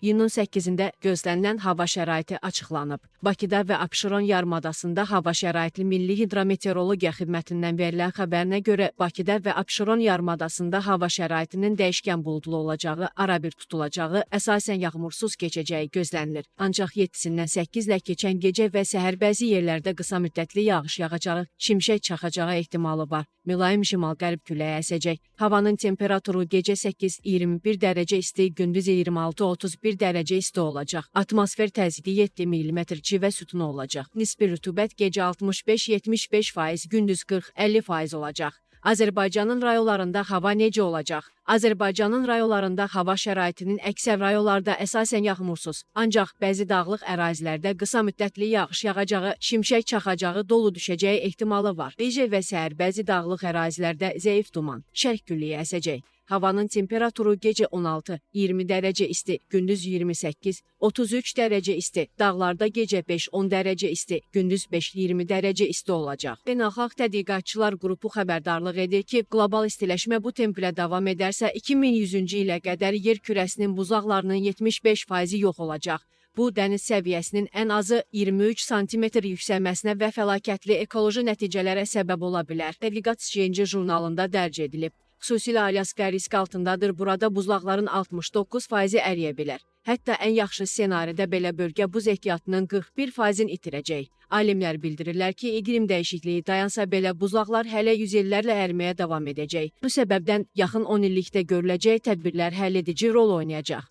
İyunun 8-də gözlənilən hava şəraiti açıqlanıb. Bakıda və Abşeron yarımadasında hava şəraiti Milli Hidrometeorologiya Xidmətindən verilən xəbərinə görə Bakıda və Abşeron yarımadasında hava şəraitinin dəyişkən buludlu olacağı, arabir tutulacağı, əsasən yağmursuz keçəcəyi gözlənilir. Ancaq 7-dən 8-lə keçən gecə və səhər bəzi yerlərdə qısa müddətli yağış yağacağı, şimşək çaxacağı ehtimalı var. Mülayim şimal-qərb küləyi əsəcək. Havanın temperaturu gecə 8-21 dərəcə isti, gündüz 26-31 dərəcə isti olacaq. Atmosfer təzyiqi 7 mm civə sütunu olacaq. Nisbi rütubət gecə 65-75%, gündüz 40-50% olacaq. Azərbaycanın rayonlarında hava necə olacaq? Azərbaycanın rayonlarında hava şəraitinin əksər rayonlarda əsasən yağmursuz, ancaq bəzi dağlıq ərazilərdə qısa müddətli yağış yağacağı, şimşək çaxacağı, dolu düşəcəyi ehtimalı var. Gecə və səhər bəzi dağlıq ərazilərdə zəif duman, şərq külləyi əsəcək. Havanın temperaturu gecə 16-20 dərəcə isti, gündüz 28-33 dərəcə isti, dağlarda gecə 5-10 dərəcə isti, gündüz 5-20 dərəcə isti olacaq. Beynəlxalq Tədqiqatçılar Qrupu xəbərdarlıq edir ki, qlobal istiləşmə bu templə davam edərsə, 2100-cü ilə qədər yer kürəsinin buzaqlarının 75%-i yox olacaq. Bu, dəniz səviyyəsinin ən azı 23 sm yüksəlməsinə və fəlakətli ekoloji nəticələrə səbəb ola bilər. Tədqiqat Science jurnalında dərc edilib. Xüsusilə Alyaska risk altındadır. Burada buzlaqların 69%-i əriyə bilər. Hətta ən yaxşı ssenaridə belə bölgə buz ehtiyatının 41%-ni itirəcək. Alimlər bildirirlər ki, iqlim dəyişikliyi dayansa belə buzlaqlar hələ 100 illərlə əriməyə davam edəcək. Bu səbəbdən yaxın 10 illikdə görüləcək tədbirlər həlledici rol oynayacaq.